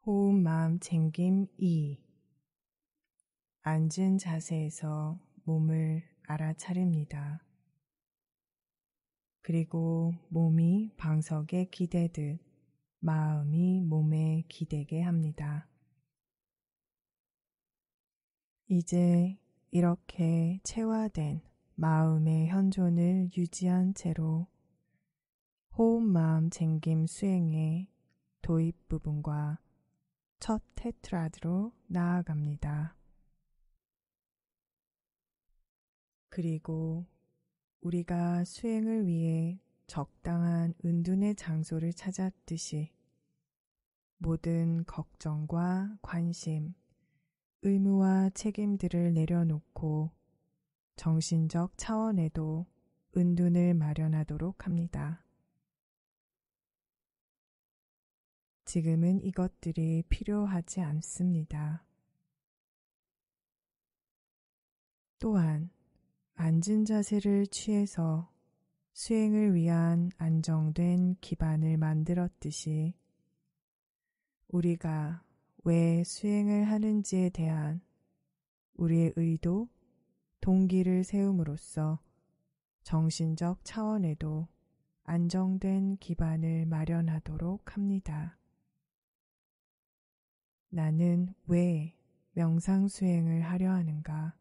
호흡 마음 챙김 2. 앉은 자세에서 몸을 알아차립니다. 그리고 몸이 방석에 기대듯 마음이 몸에 기대게 합니다. 이제 이렇게 체화된 마음의 현존을 유지한 채로 호흡 마음 챙김 수행의 도입 부분과 첫 테트라드로 나아갑니다. 그리고 우리가 수행을 위해 적당한 은둔의 장소를 찾았듯이 모든 걱정과 관심, 의무와 책임들을 내려놓고 정신적 차원에도 은둔을 마련하도록 합니다. 지금은 이것들이 필요하지 않습니다. 또한 앉은 자세를 취해서 수행을 위한 안정된 기반을 만들었듯이 우리가 왜 수행을 하는지에 대한 우리의 의도, 동기를 세움으로써 정신적 차원에도 안정된 기반을 마련하도록 합니다. 나는 왜 명상 수행을 하려 하는가?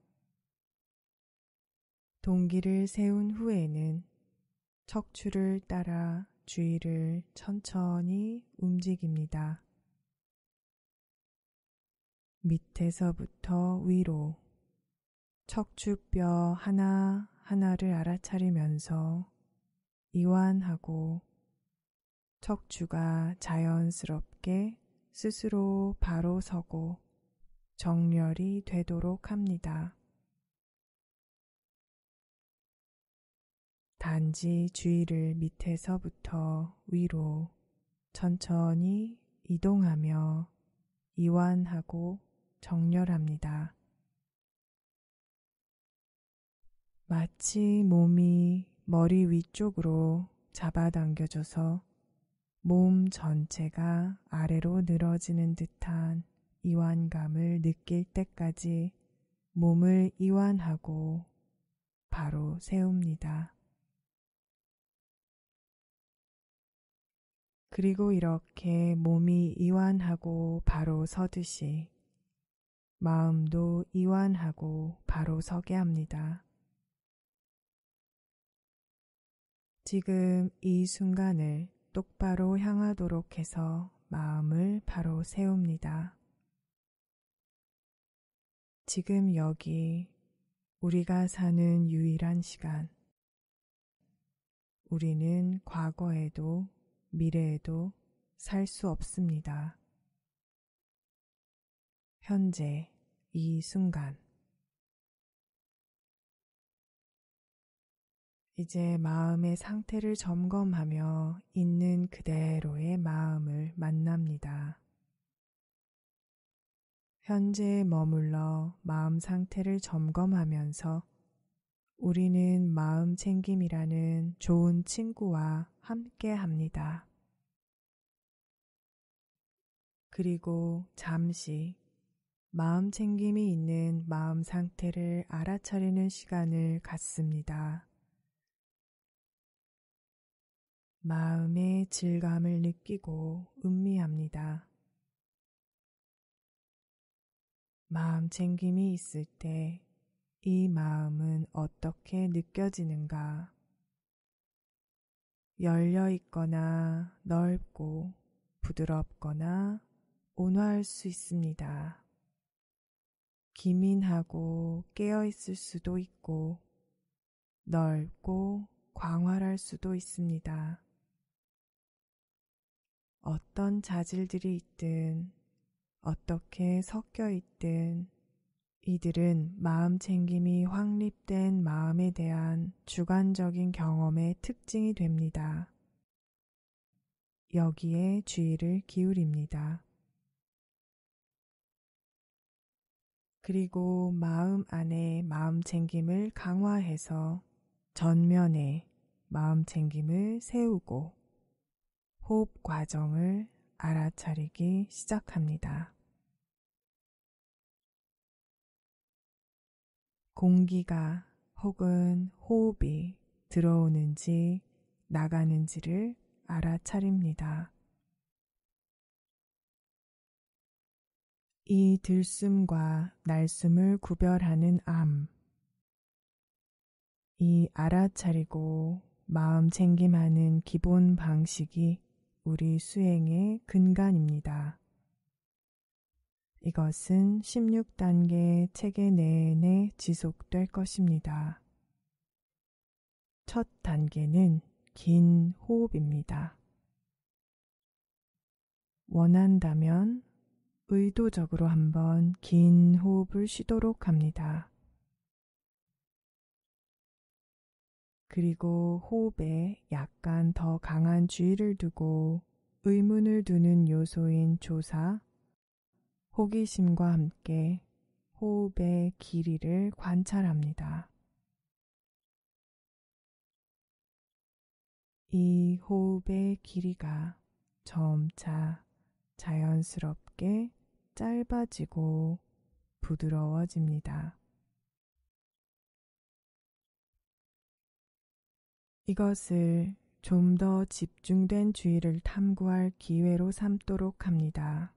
동기를 세운 후에는 척추를 따라 주위를 천천히 움직입니다. 밑에서부터 위로 척추뼈 하나하나를 알아차리면서 이완하고 척추가 자연스럽게 스스로 바로 서고 정렬이 되도록 합니다. 단지 주위를 밑에서부터 위로 천천히 이동하며 이완하고 정렬합니다. 마치 몸이 머리 위쪽으로 잡아당겨져서 몸 전체가 아래로 늘어지는 듯한 이완감을 느낄 때까지 몸을 이완하고 바로 세웁니다. 그리고 이렇게 몸이 이완하고 바로 서듯이 마음도 이완하고 바로 서게 합니다. 지금 이 순간을 똑바로 향하도록 해서 마음을 바로 세웁니다. 지금 여기 우리가 사는 유일한 시간. 우리는 과거에도 미래에도 살 수 없습니다. 현재 이 순간. 이제 마음의 상태를 점검하며 있는 그대로의 마음을 만납니다. 현재에 머물러 마음 상태를 점검하면서 우리는 마음 챙김이라는 좋은 친구와 함께 합니다. 그리고 잠시 마음 챙김이 있는 마음 상태를 알아차리는 시간을 갖습니다. 마음의 질감을 느끼고 음미합니다. 마음 챙김이 있을 때 이 마음은 어떻게 느껴지는가? 열려 있거나 넓고 부드럽거나 온화할 수 있습니다. 기민하고 깨어 있을 수도 있고 넓고 광활할 수도 있습니다. 어떤 자질들이 있든 어떻게 섞여 있든 이들은 마음 챙김이 확립된 마음에 대한 주관적인 경험의 특징이 됩니다. 여기에 주의를 기울입니다. 그리고 마음 안에 마음 챙김을 강화해서 전면에 마음 챙김을 세우고 호흡 과정을 알아차리기 시작합니다. 공기가 혹은 호흡이 들어오는지 나가는지를 알아차립니다. 이 들숨과 날숨을 구별하는 암, 이 알아차리고 마음 챙김하는 기본 방식이 우리 수행의 근간입니다. 이것은 16단계 체계 내내 지속될 것입니다. 첫 단계는 긴 호흡입니다. 원한다면 의도적으로 한번 긴 호흡을 쉬도록 합니다. 그리고 호흡에 약간 더 강한 주의를 두고 의문을 두는 요소인 조사, 호기심과 함께 호흡의 길이를 관찰합니다. 이 호흡의 길이가 점차 자연스럽게 짧아지고 부드러워집니다. 이것을 좀 더 집중된 주의를 탐구할 기회로 삼도록 합니다.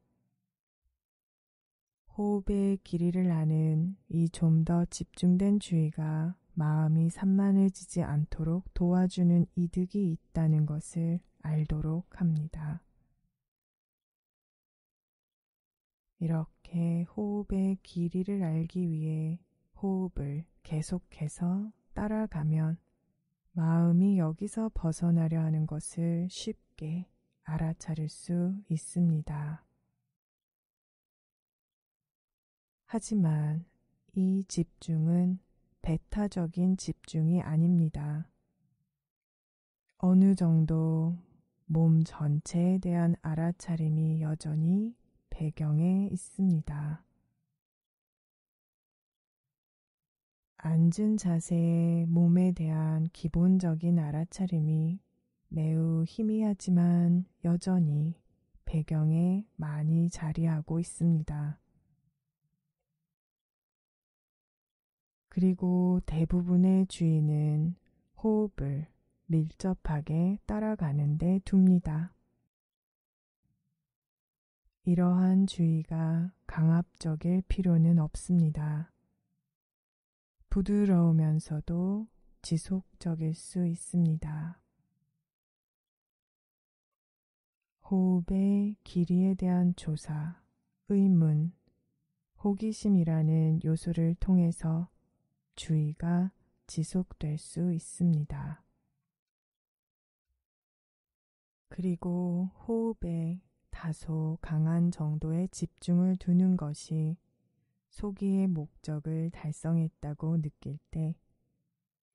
호흡의 길이를 아는 이 좀 더 집중된 주의가 마음이 산만해지지 않도록 도와주는 이득이 있다는 것을 알도록 합니다. 이렇게 호흡의 길이를 알기 위해 호흡을 계속해서 따라가면 마음이 여기서 벗어나려 하는 것을 쉽게 알아차릴 수 있습니다. 하지만 이 집중은 배타적인 집중이 아닙니다. 어느 정도 몸 전체에 대한 알아차림이 여전히 배경에 있습니다. 앉은 자세의 몸에 대한 기본적인 알아차림이 매우 희미하지만 여전히 배경에 많이 자리하고 있습니다. 그리고 대부분의 주의는 호흡을 밀접하게 따라가는 데 둡니다. 이러한 주의가 강압적일 필요는 없습니다. 부드러우면서도 지속적일 수 있습니다. 호흡의 길이에 대한 조사, 의문, 호기심이라는 요소를 통해서 주의가 지속될 수 있습니다. 그리고 호흡에 다소 강한 정도의 집중을 두는 것이 소기의 목적을 달성했다고 느낄 때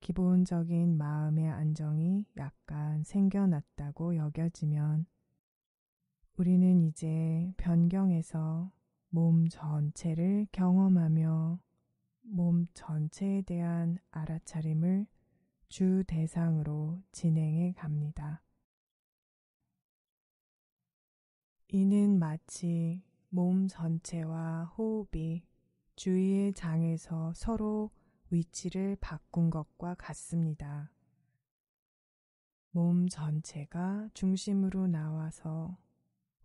기본적인 마음의 안정이 약간 생겨났다고 여겨지면 우리는 이제 변경해서 몸 전체를 경험하며 몸 전체에 대한 알아차림을 주 대상으로 진행해 갑니다. 이는 마치 몸 전체와 호흡이 주위의 장에서 서로 위치를 바꾼 것과 같습니다. 몸 전체가 중심으로 나와서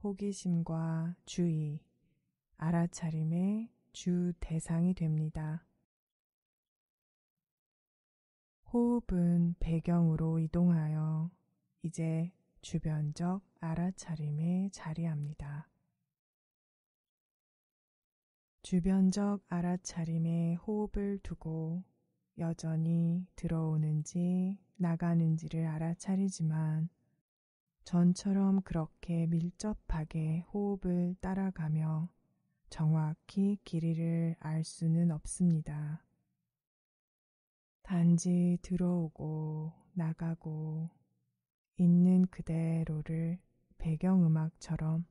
호기심과 주의, 알아차림의 주 대상이 됩니다. 호흡은 배경으로 이동하여 이제 주변적 알아차림에 자리합니다. 주변적 알아차림에 호흡을 두고 여전히 들어오는지 나가는지를 알아차리지만 전처럼 그렇게 밀접하게 호흡을 따라가며 정확히 길이를 알 수는 없습니다. 단지 들어오고 나가고 있는 그대로를 배경음악처럼,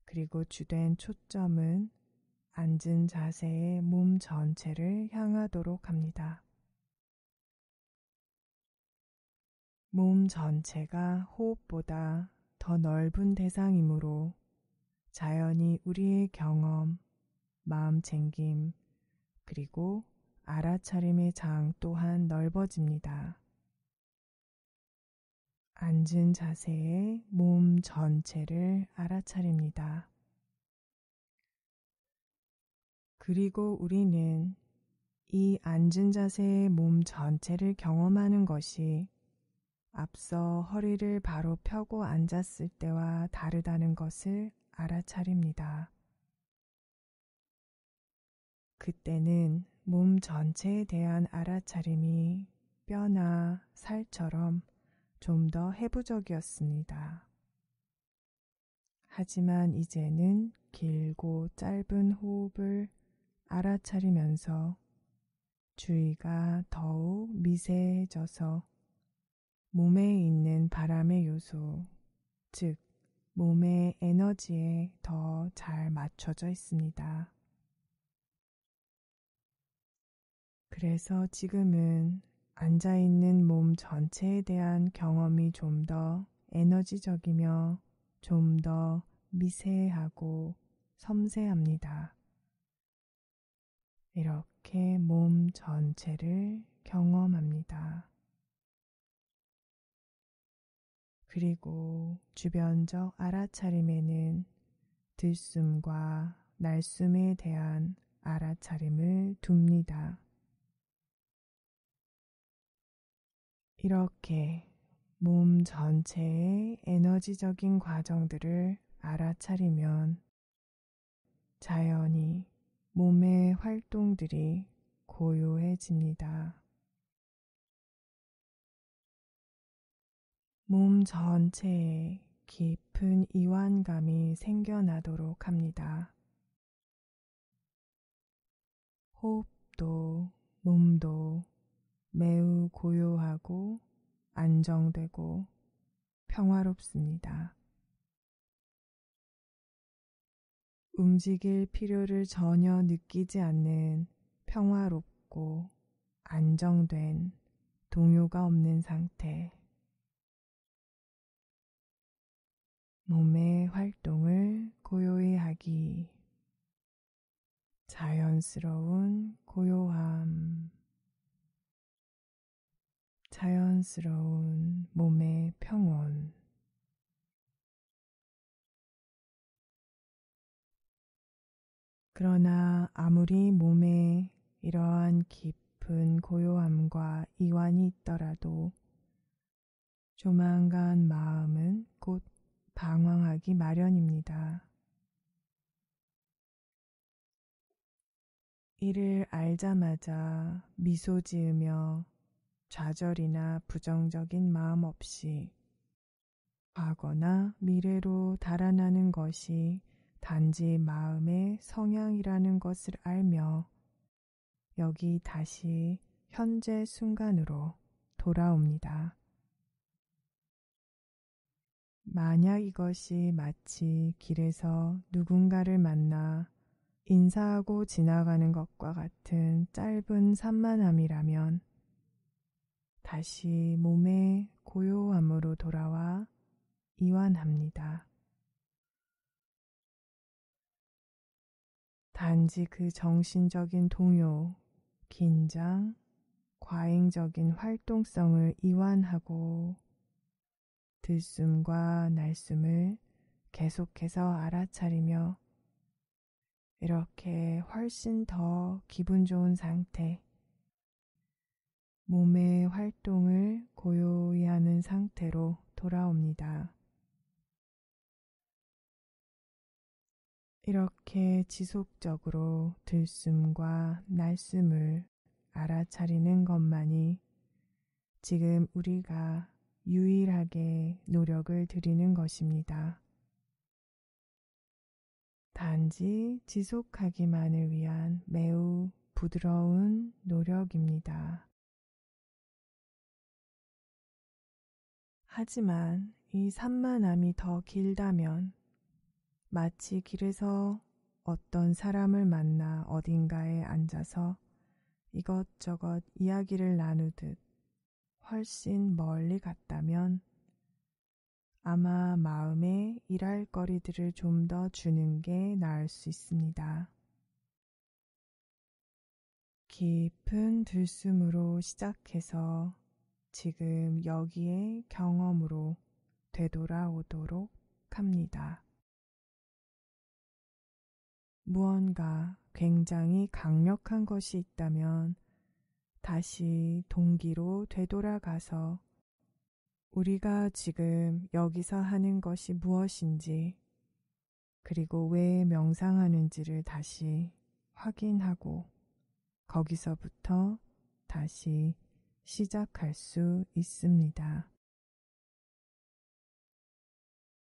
그리고 주된 초점은 앉은 자세의 몸 전체를 향하도록 합니다. 몸 전체가 호흡보다 더 넓은 대상이므로 자연히 우리의 경험, 마음 챙김, 그리고 알아차림의 장 또한 넓어집니다. 앉은 자세에 몸 전체를 알아차립니다. 그리고 우리는 이 앉은 자세의 몸 전체를 경험하는 것이 앞서 허리를 바로 펴고 앉았을 때와 다르다는 것을 알아차립니다. 그때는 몸 전체에 대한 알아차림이 뼈나 살처럼 좀 더 해부적이었습니다. 하지만 이제는 길고 짧은 호흡을 알아차리면서 주의가 더욱 미세해져서 몸에 있는 바람의 요소, 즉 몸의 에너지에 더 잘 맞춰져 있습니다. 그래서 지금은 앉아있는 몸 전체에 대한 경험이 좀 더 에너지적이며 좀 더 미세하고 섬세합니다. 이렇게 몸 전체를 경험합니다. 그리고 주변적 알아차림에는 들숨과 날숨에 대한 알아차림을 둡니다. 이렇게 몸 전체의 에너지적인 과정들을 알아차리면 자연히 몸의 활동들이 고요해집니다. 몸 전체에 깊은 이완감이 생겨나도록 합니다. 호흡도 몸도 매우 고요하고 안정되고 평화롭습니다. 움직일 필요를 전혀 느끼지 않는 평화롭고 안정된 동요가 없는 상태. 몸의 활동을 고요히 하기. 자연스러운 고요함. 자연스러운 몸의 평온. 그러나 아무리 몸에 이러한 깊은 고요함과 이완이 있더라도 조만간 마음은 곧 방황하기 마련입니다. 이를 알자마자 미소 지으며 좌절이나 부정적인 마음 없이 과거나 미래로 달아나는 것이 단지 마음의 성향이라는 것을 알며 여기 다시 현재 순간으로 돌아옵니다. 만약 이것이 마치 길에서 누군가를 만나 인사하고 지나가는 것과 같은 짧은 산만함이라면 다시 몸의 고요함으로 돌아와 이완합니다. 단지 그 정신적인 동요, 긴장, 과잉적인 활동성을 이완하고 들숨과 날숨을 계속해서 알아차리며 이렇게 훨씬 더 기분 좋은 상태, 몸의 활동을 고요히 하는 상태로 돌아옵니다. 이렇게 지속적으로 들숨과 날숨을 알아차리는 것만이 지금 우리가 유일하게 노력을 들이는 것입니다. 단지 지속하기만을 위한 매우 부드러운 노력입니다. 하지만 이 산만함이 더 길다면 마치 길에서 어떤 사람을 만나 어딘가에 앉아서 이것저것 이야기를 나누듯 훨씬 멀리 갔다면 아마 마음에 일할 거리들을 좀 더 주는 게 나을 수 있습니다. 깊은 들숨으로 시작해서 지금 여기에 경험으로 되돌아오도록 합니다. 무언가 굉장히 강력한 것이 있다면 다시 동기로 되돌아가서 우리가 지금 여기서 하는 것이 무엇인지 그리고 왜 명상하는지를 다시 확인하고 거기서부터 다시 시작할 수 있습니다.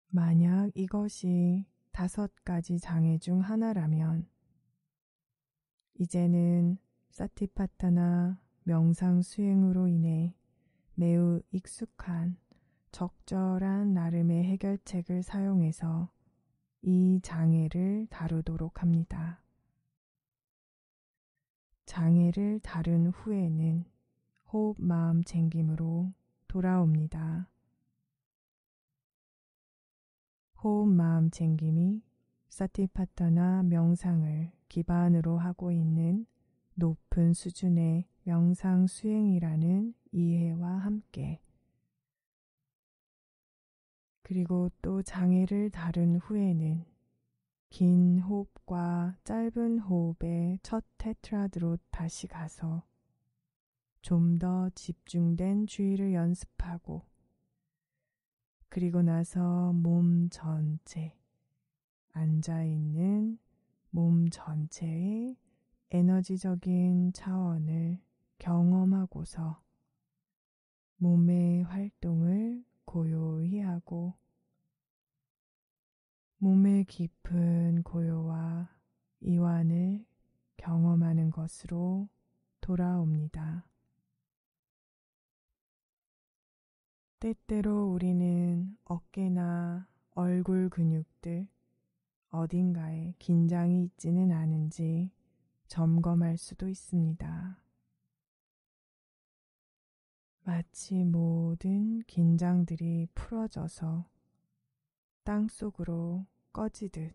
만약 이것이 5가지 장애 중 하나라면 이제는 사티파타나 명상 수행으로 인해 매우 익숙한 적절한 나름의 해결책을 사용해서 이 장애를 다루도록 합니다. 장애를 다룬 후에는 호흡 마음 챙김으로 돌아옵니다. 호흡 마음 챙김이 사티파타나 명상을 기반으로 하고 있는 높은 수준의 명상 수행이라는 이해와 함께 그리고 또 장애를 다룬 후에는 긴 호흡과 짧은 호흡의 첫 테트라드로 다시 가서 좀 더 집중된 주의를 연습하고 그리고 나서 몸 전체, 앉아있는 몸 전체의 에너지적인 차원을 경험하고서 몸의 활동을 고요히 하고 몸의 깊은 고요와 이완을 경험하는 것으로 돌아옵니다. 때때로 우리는 어깨나 얼굴 근육들 어딘가에 긴장이 있지는 않은지 점검할 수도 있습니다. 마치 모든 긴장들이 풀어져서 땅속으로 꺼지듯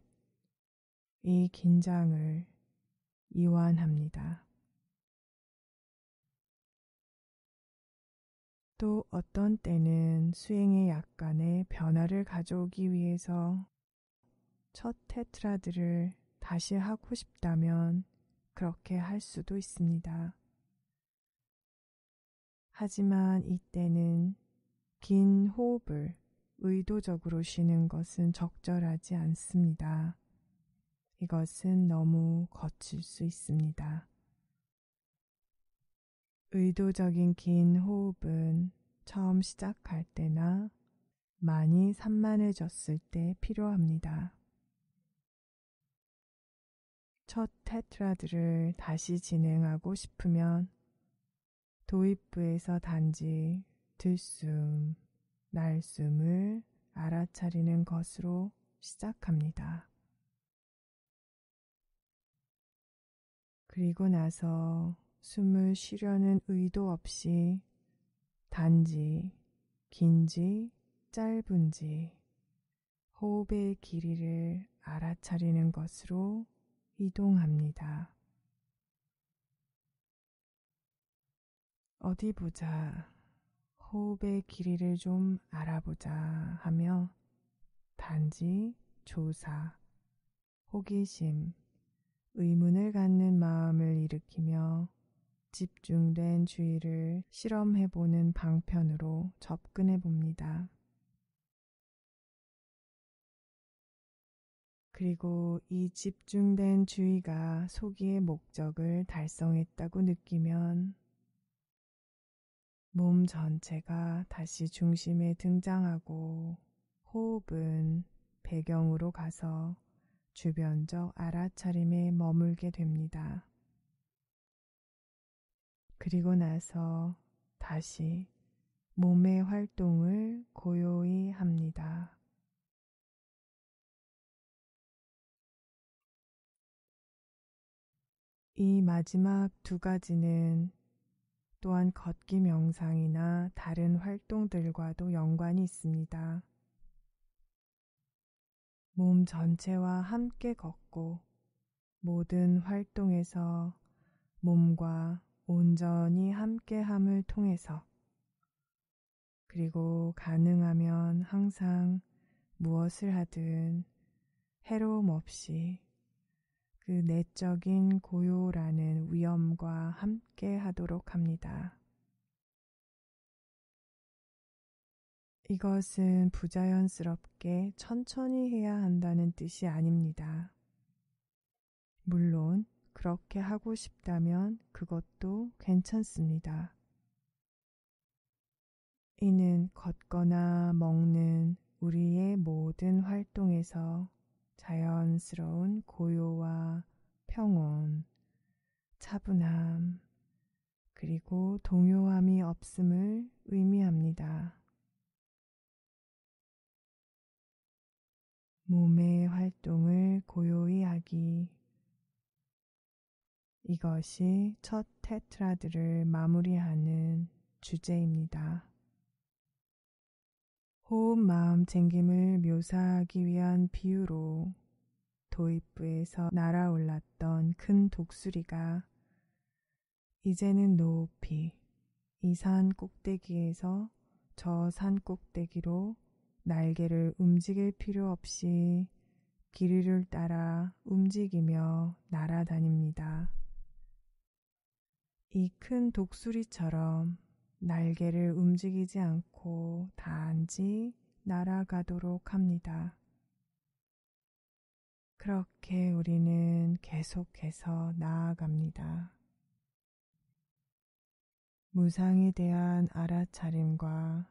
이 긴장을 이완합니다. 또 어떤 때는 수행에 약간의 변화를 가져오기 위해서 첫 테트라드를 다시 하고 싶다면 그렇게 할 수도 있습니다. 하지만 이때는 긴 호흡을 의도적으로 쉬는 것은 적절하지 않습니다. 이것은 너무 거칠 수 있습니다. 의도적인 긴 호흡은 처음 시작할 때나 많이 산만해졌을 때 필요합니다. 첫 테트라드를 다시 진행하고 싶으면 도입부에서 단지 들숨, 날숨을 알아차리는 것으로 시작합니다. 그리고 나서 숨을 쉬려는 의도 없이 단지 긴지 짧은지 호흡의 길이를 알아차리는 것으로 이동합니다. 어디 보자, 호흡의 길이를 좀 알아보자 하며 단지 조사, 호기심, 의문을 갖는 마음을 일으키며 집중된 주의를 실험해보는 방편으로 접근해봅니다. 그리고 이 집중된 주의가 소기의 목적을 달성했다고 느끼면 몸 전체가 다시 중심에 등장하고 호흡은 배경으로 가서 주변적 알아차림에 머물게 됩니다. 그리고 나서 다시 몸의 활동을 고요히 합니다. 이 마지막 2가지는 또한 걷기 명상이나 다른 활동들과도 연관이 있습니다. 몸 전체와 함께 걷고 모든 활동에서 몸과 온전히 함께함을 통해서 그리고 가능하면 항상 무엇을 하든 해로움 없이 그 내적인 고요라는 위엄과 함께 하도록 합니다. 이것은 부자연스럽게 천천히 해야 한다는 뜻이 아닙니다. 물론 그렇게 하고 싶다면 그것도 괜찮습니다. 이는 걷거나 먹는 우리의 모든 활동에서 자연스러운 고요와 평온, 차분함, 그리고 동요함이 없음을 의미합니다. 몸의 활동을 고요히 하기. 이것이 첫 테트라드를 마무리하는 주제입니다. 호흡 마음 챙김을 묘사하기 위한 비유로 도입부에서 날아올랐던 큰 독수리가 이제는 높이 이 산 꼭대기에서 저 산 꼭대기로 날개를 움직일 필요 없이 길이를 따라 움직이며 날아다닙니다. 이 큰 독수리처럼 날개를 움직이지 않고 단지 날아가도록 합니다. 그렇게 우리는 계속해서 나아갑니다. 무상에 대한 알아차림과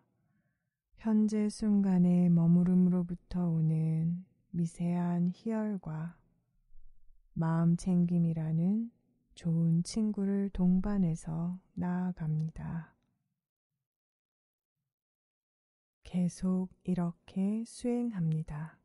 현재 순간의 머무름으로부터 오는 미세한 희열과 마음 챙김이라는 좋은 친구를 동반해서 나아갑니다. 계속 이렇게 수행합니다.